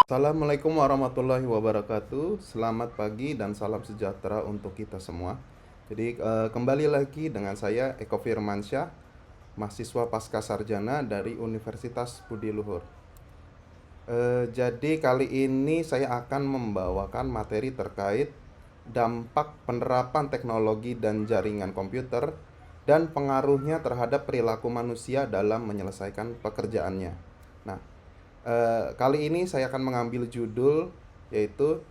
Assalamualaikum warahmatullahi wabarakatuh. Selamat pagi dan salam sejahtera untuk kita semua. Jadi kembali lagi dengan saya Eko Firmansyah, mahasiswa pasca sarjana dari Universitas Budi Luhur. Jadi kali ini saya akan membawakan materi terkait dampak penerapan teknologi dan jaringan komputer dan pengaruhnya terhadap perilaku manusia dalam menyelesaikan pekerjaannya. Nah, kali ini saya akan mengambil judul yaitu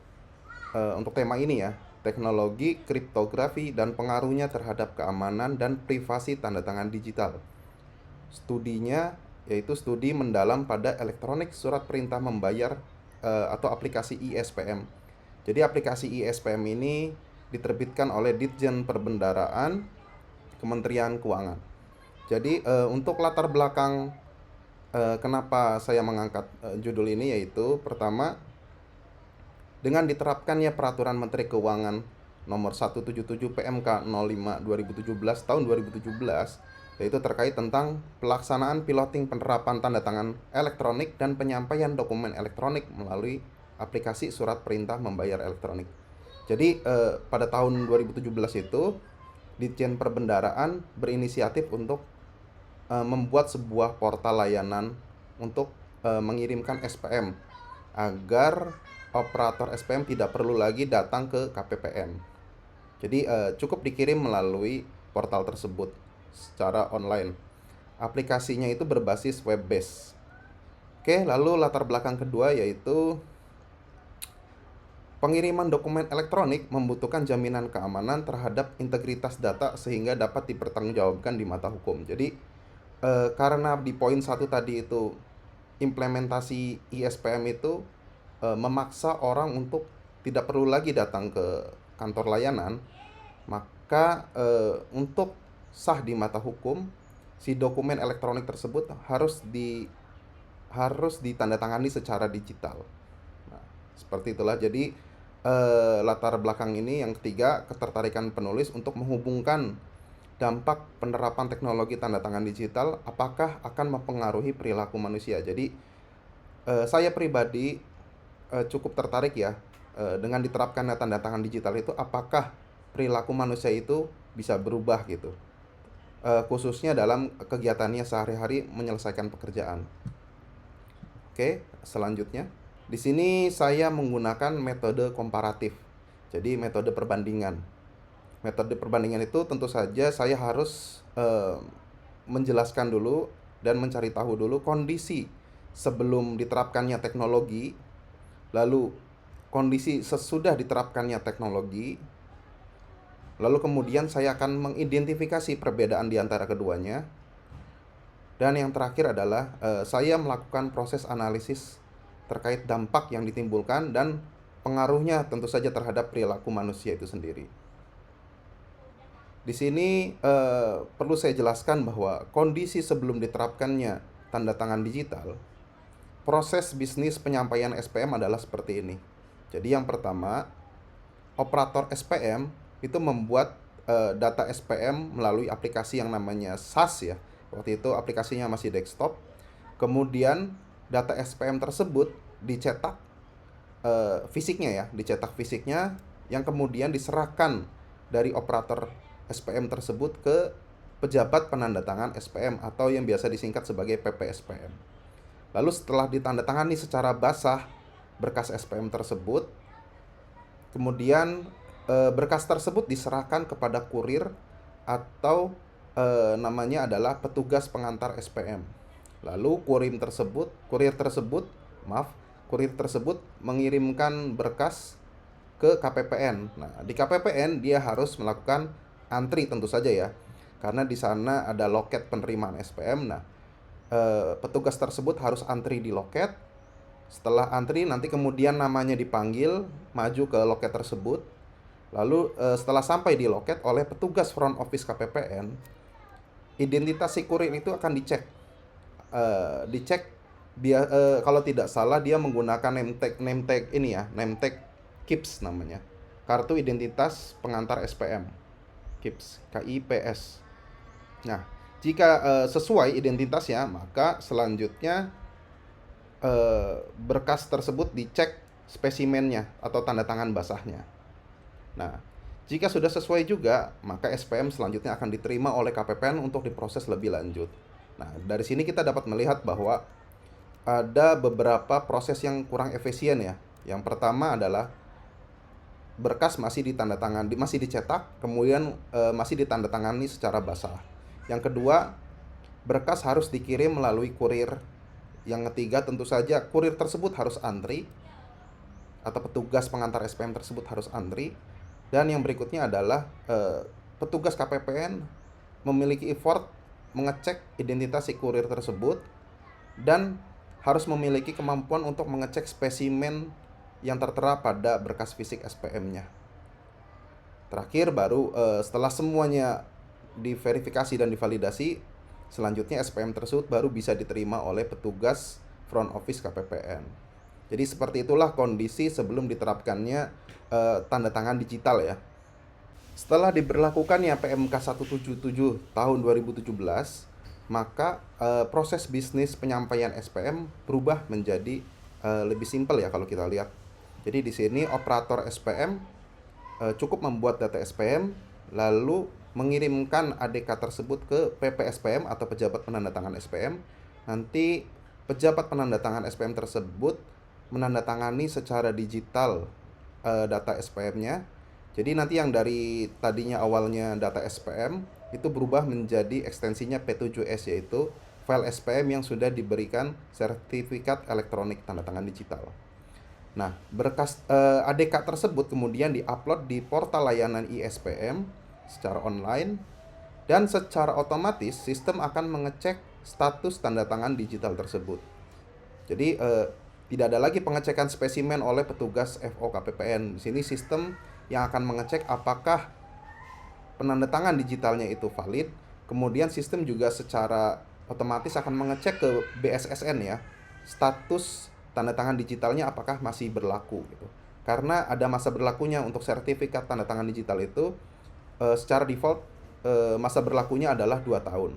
untuk tema ini ya, teknologi kriptografi dan pengaruhnya terhadap keamanan dan privasi tanda tangan digital. Studinya yaitu studi mendalam pada elektronik surat perintah membayar atau aplikasi ISPM. Jadi aplikasi ISPM ini diterbitkan oleh Ditjen Perbendaraan Kementerian Keuangan. Jadi untuk latar belakang kenapa saya mengangkat judul ini yaitu pertama, dengan diterapkannya peraturan Menteri Keuangan nomor 177 PMK 05 2017 tahun 2017 yaitu terkait tentang pelaksanaan piloting penerapan tanda tangan elektronik dan penyampaian dokumen elektronik melalui aplikasi surat perintah membayar elektronik. Jadi pada tahun 2017 itu Ditjen Perbendaraan berinisiatif untuk membuat sebuah portal layanan untuk mengirimkan SPM agar operator SPM tidak perlu lagi datang ke KPPN. Jadi cukup dikirim melalui portal tersebut secara online. Aplikasinya itu berbasis web based. Oke, lalu latar belakang kedua yaitu pengiriman dokumen elektronik membutuhkan jaminan keamanan terhadap integritas data sehingga dapat dipertanggungjawabkan di mata hukum. Jadi karena di poin 1 tadi itu implementasi ISPM itu memaksa orang untuk tidak perlu lagi datang ke kantor layanan, maka untuk sah di mata hukum, si dokumen elektronik tersebut harus ditandatangani secara digital. Nah, seperti itulah. Jadi latar belakang ini yang ketiga, ketertarikan penulis untuk menghubungkan dampak penerapan teknologi tanda tangan digital apakah akan mempengaruhi perilaku manusia. Jadi saya pribadi cukup tertarik ya dengan diterapkannya tanda tangan digital itu apakah perilaku manusia itu bisa berubah gitu. Khususnya dalam kegiatannya sehari-hari menyelesaikan pekerjaan. Oke, selanjutnya. Di sini saya menggunakan metode komparatif. Jadi metode perbandingan. Metode perbandingan itu tentu saja saya harus menjelaskan dulu dan mencari tahu dulu kondisi sebelum diterapkannya teknologi, lalu kondisi sesudah diterapkannya teknologi, lalu kemudian saya akan mengidentifikasi perbedaan di antara keduanya, dan yang terakhir adalah saya melakukan proses analisis terkait dampak yang ditimbulkan dan pengaruhnya tentu saja terhadap perilaku manusia itu sendiri. Di sini perlu saya jelaskan bahwa kondisi sebelum diterapkannya tanda tangan digital, proses bisnis penyampaian SPM adalah seperti ini. Jadi yang pertama, operator SPM itu membuat data SPM melalui aplikasi yang namanya SAS ya. Waktu itu aplikasinya masih desktop. Kemudian data SPM tersebut dicetak dicetak fisiknya yang kemudian diserahkan dari operator SPM tersebut ke pejabat penandatangan SPM atau yang biasa disingkat sebagai PPSPM. Lalu setelah ditandatangani secara basah berkas SPM tersebut, kemudian berkas tersebut diserahkan kepada kurir atau namanya adalah petugas pengantar SPM. Lalu kurir tersebut mengirimkan berkas ke KPPN. Nah, di KPPN dia harus melakukan antri tentu saja ya. Karena di sana ada loket penerimaan SPM. Nah, petugas tersebut harus antri di loket. Setelah antri nanti kemudian namanya dipanggil maju ke loket tersebut. Lalu setelah sampai di loket oleh petugas front office KPPN, identitas si kurir itu akan dicek. Dicek dia kalau tidak salah dia menggunakan name tag ini ya, name tag KIPS namanya. Kartu identitas pengantar SPM. KIPS, KIPS. Nah, jika sesuai identitasnya, maka selanjutnya berkas tersebut dicek spesimennya atau tanda tangan basahnya. Nah, jika sudah sesuai juga, maka SPM selanjutnya akan diterima oleh KPPN untuk diproses lebih lanjut. Nah, dari sini kita dapat melihat bahwa ada beberapa proses yang kurang efisien ya. Yang pertama adalah berkas masih dicetak, kemudian masih ditandatangani secara basah. Yang kedua, berkas harus dikirim melalui kurir. Yang ketiga, tentu saja kurir tersebut harus antri atau petugas pengantar SPM tersebut harus antri. Dan yang berikutnya adalah petugas KPPN memiliki effort mengecek identitas si kurir tersebut dan harus memiliki kemampuan untuk mengecek spesimen yang tertera pada berkas fisik SPM-nya. Terakhir baru setelah semuanya diverifikasi dan divalidasi, selanjutnya SPM tersebut baru bisa diterima oleh petugas front office KPPN. Jadi seperti itulah kondisi sebelum diterapkannya tanda tangan digital ya. Setelah diberlakukannya PMK 177 tahun 2017, maka proses bisnis penyampaian SPM berubah menjadi lebih simpel ya kalau kita lihat. Jadi di sini operator SPM cukup membuat data SPM lalu mengirimkan ADK tersebut ke PPSPM atau pejabat penandatangan SPM. Nanti pejabat penandatangan SPM tersebut menandatangani secara digital data SPM-nya. Jadi nanti yang dari tadinya awalnya data SPM itu berubah menjadi ekstensinya P7S, yaitu file SPM yang sudah diberikan sertifikat elektronik tanda tangan digital. Nah, berkas ADK tersebut kemudian diupload di portal layanan iSPM secara online dan secara otomatis sistem akan mengecek status tanda tangan digital tersebut. Jadi tidak ada lagi pengecekan spesimen oleh petugas FO KPPN. Di sini sistem yang akan mengecek apakah penandatangan digitalnya itu valid. Kemudian sistem juga secara otomatis akan mengecek ke BSSN ya, status tanda tangan digitalnya apakah masih berlaku gitu. Karena ada masa berlakunya untuk sertifikat tanda tangan digital itu secara default masa berlakunya adalah 2 tahun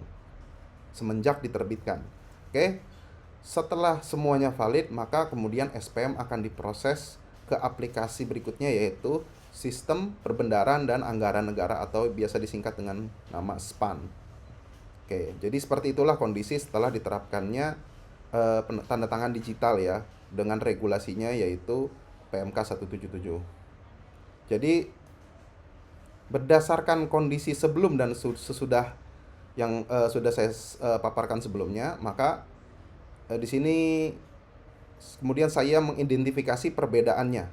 semenjak diterbitkan. Oke. Setelah semuanya valid, maka kemudian SPM akan diproses ke aplikasi berikutnya, yaitu Sistem Perbendaharaan dan Anggaran Negara atau biasa disingkat dengan nama SPAN. Oke, jadi seperti itulah kondisi setelah diterapkannya tanda tangan digital ya, dengan regulasinya yaitu PMK 177. Jadi berdasarkan kondisi sebelum dan sesudah yang sudah saya paparkan sebelumnya, maka di sini kemudian saya mengidentifikasi perbedaannya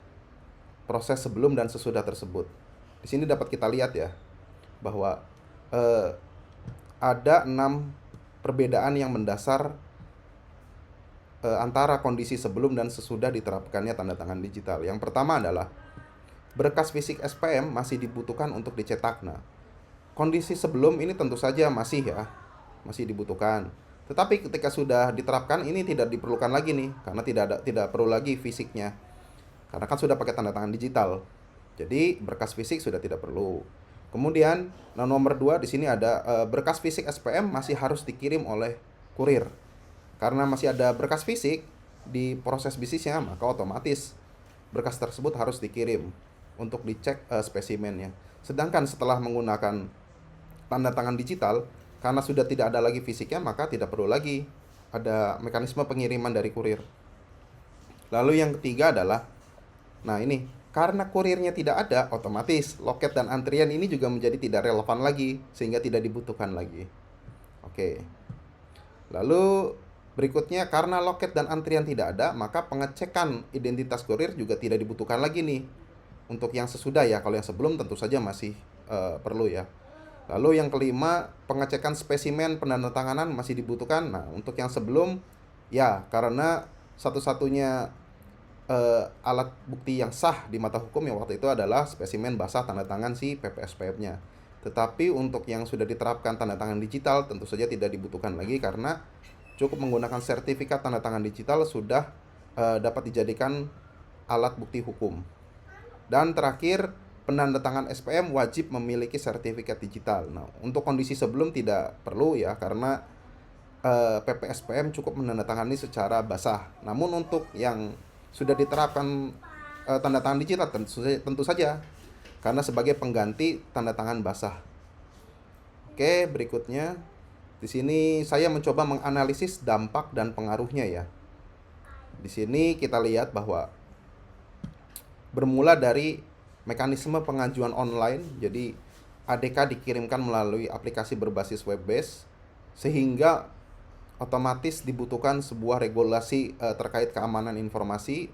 proses sebelum dan sesudah tersebut. Di sini dapat kita lihat ya bahwa ada 6 perbedaan yang mendasar antara kondisi sebelum dan sesudah diterapkannya tanda tangan digital. Yang pertama adalah berkas fisik SPM masih dibutuhkan untuk dicetak. Nah, kondisi sebelum ini tentu saja masih dibutuhkan. Tetapi ketika sudah diterapkan ini tidak diperlukan lagi nih, karena tidak perlu lagi fisiknya. Karena kan sudah pakai tanda tangan digital. Jadi berkas fisik sudah tidak perlu. Kemudian nomor 2 di sini ada berkas fisik SPM masih harus dikirim oleh kurir. Karena masih ada berkas fisik di proses bisnisnya, maka otomatis berkas tersebut harus dikirim untuk dicek spesimennya. Sedangkan setelah menggunakan tanda tangan digital, karena sudah tidak ada lagi fisiknya, maka tidak perlu lagi ada mekanisme pengiriman dari kurir. Lalu yang ketiga adalah, nah ini, karena kurirnya tidak ada, otomatis loket dan antrian ini juga menjadi tidak relevan lagi, sehingga tidak dibutuhkan lagi. Oke. Lalu berikutnya, karena loket dan antrian tidak ada, maka pengecekan identitas kurir juga tidak dibutuhkan lagi nih. Untuk yang sesudah ya, kalau yang sebelum tentu saja masih perlu ya. Lalu yang kelima, pengecekan spesimen penandatanganan masih dibutuhkan. Nah, untuk yang sebelum ya, karena satu-satunya alat bukti yang sah di mata hukum yang waktu itu adalah spesimen basah tanda tangan si PPSPM-nya. Tetapi untuk yang sudah diterapkan tanda tangan digital tentu saja tidak dibutuhkan lagi, karena cukup menggunakan sertifikat tanda tangan digital sudah dapat dijadikan alat bukti hukum. Dan terakhir, penandatangan SPM wajib memiliki sertifikat digital. Nah, untuk kondisi sebelum tidak perlu ya, karena PPSPM cukup menandatangani secara basah. Namun untuk yang sudah diterapkan tanda tangan digital tentu saja karena sebagai pengganti tanda tangan basah. Oke, berikutnya di sini saya mencoba menganalisis dampak dan pengaruhnya ya. Di sini kita lihat bahwa bermula dari mekanisme pengajuan online, jadi ADK dikirimkan melalui aplikasi berbasis web based sehingga otomatis dibutuhkan sebuah regulasi terkait keamanan informasi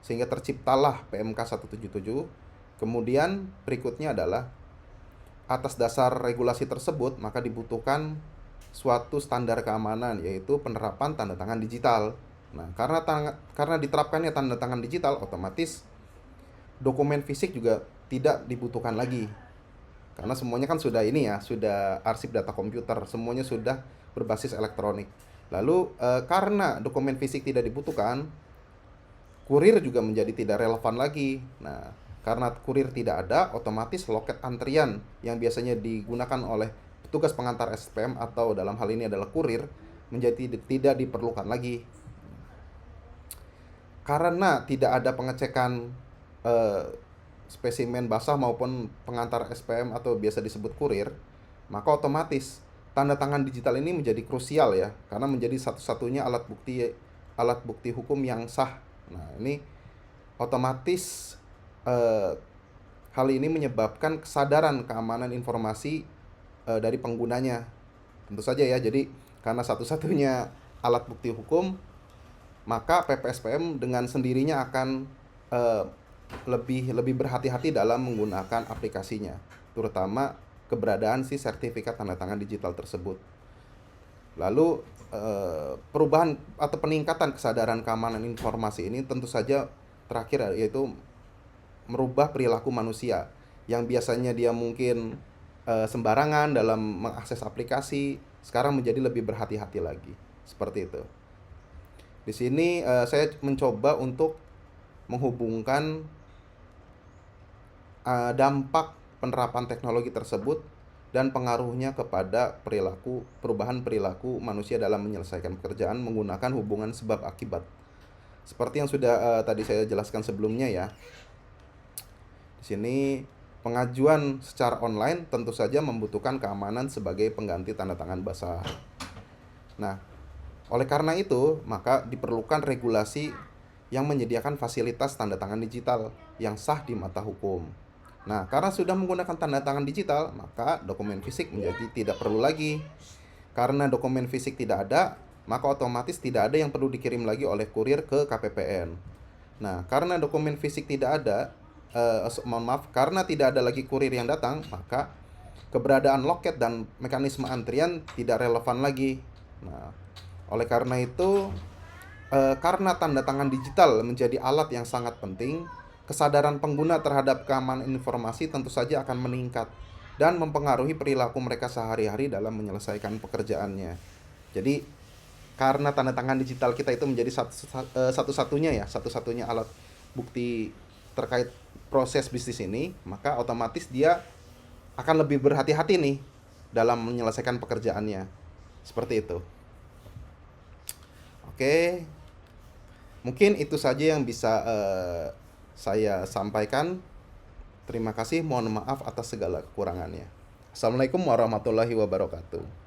sehingga terciptalah PMK 177. Kemudian berikutnya adalah atas dasar regulasi tersebut maka dibutuhkan suatu standar keamanan yaitu penerapan tanda tangan digital. Nah, karena diterapkannya tanda tangan digital otomatis dokumen fisik juga tidak dibutuhkan lagi. Karena semuanya kan sudah ini ya, sudah arsip data komputer, semuanya sudah berbasis elektronik. Lalu karena dokumen fisik tidak dibutuhkan, kurir juga menjadi tidak relevan lagi. Nah, karena kurir tidak ada, otomatis loket antrian yang biasanya digunakan oleh petugas pengantar SPM atau dalam hal ini adalah kurir menjadi tidak diperlukan lagi. Karena tidak ada pengecekan spesimen basah maupun pengantar SPM atau biasa disebut kurir, maka otomatis tanda tangan digital ini menjadi krusial ya, karena menjadi satu-satunya alat bukti hukum yang sah. Nah, ini otomatis eh, hal ini menyebabkan kesadaran keamanan informasi dari penggunanya. Tentu saja ya, jadi karena satu-satunya alat bukti hukum, maka PPSPM dengan sendirinya akan eh, lebih berhati-hati dalam menggunakan aplikasinya, terutama keberadaan si sertifikat tanda tangan digital tersebut. Lalu perubahan atau peningkatan kesadaran keamanan informasi ini tentu saja terakhir yaitu merubah perilaku manusia yang biasanya dia mungkin sembarangan dalam mengakses aplikasi, sekarang menjadi lebih berhati-hati lagi. Seperti itu. Di sini saya mencoba untuk menghubungkan dampak penerapan teknologi tersebut dan pengaruhnya kepada perubahan perilaku manusia dalam menyelesaikan pekerjaan menggunakan hubungan sebab akibat. Seperti yang sudah tadi saya jelaskan sebelumnya ya. Di sini pengajuan secara online tentu saja membutuhkan keamanan sebagai pengganti tanda tangan basah. Nah, oleh karena itu, maka diperlukan regulasi yang menyediakan fasilitas tanda tangan digital yang sah di mata hukum. Nah, karena sudah menggunakan tanda tangan digital, maka dokumen fisik menjadi tidak perlu lagi. Karena dokumen fisik tidak ada, maka otomatis tidak ada yang perlu dikirim lagi oleh kurir ke KPPN. Nah, karena dokumen fisik tidak ada, karena tidak ada lagi kurir yang datang, maka keberadaan loket dan mekanisme antrian tidak relevan lagi. Nah, oleh karena itu, karena tanda tangan digital menjadi alat yang sangat penting, kesadaran pengguna terhadap keamanan informasi tentu saja akan meningkat dan mempengaruhi perilaku mereka sehari-hari dalam menyelesaikan pekerjaannya. Jadi, karena tanda tangan digital kita itu menjadi satu-satunya alat bukti terkait proses bisnis ini, maka otomatis dia akan lebih berhati-hati nih dalam menyelesaikan pekerjaannya. Seperti itu. Oke, mungkin itu saja yang bisa saya sampaikan. Terima kasih, mohon maaf atas segala kekurangannya. Assalamualaikum warahmatullahi wabarakatuh.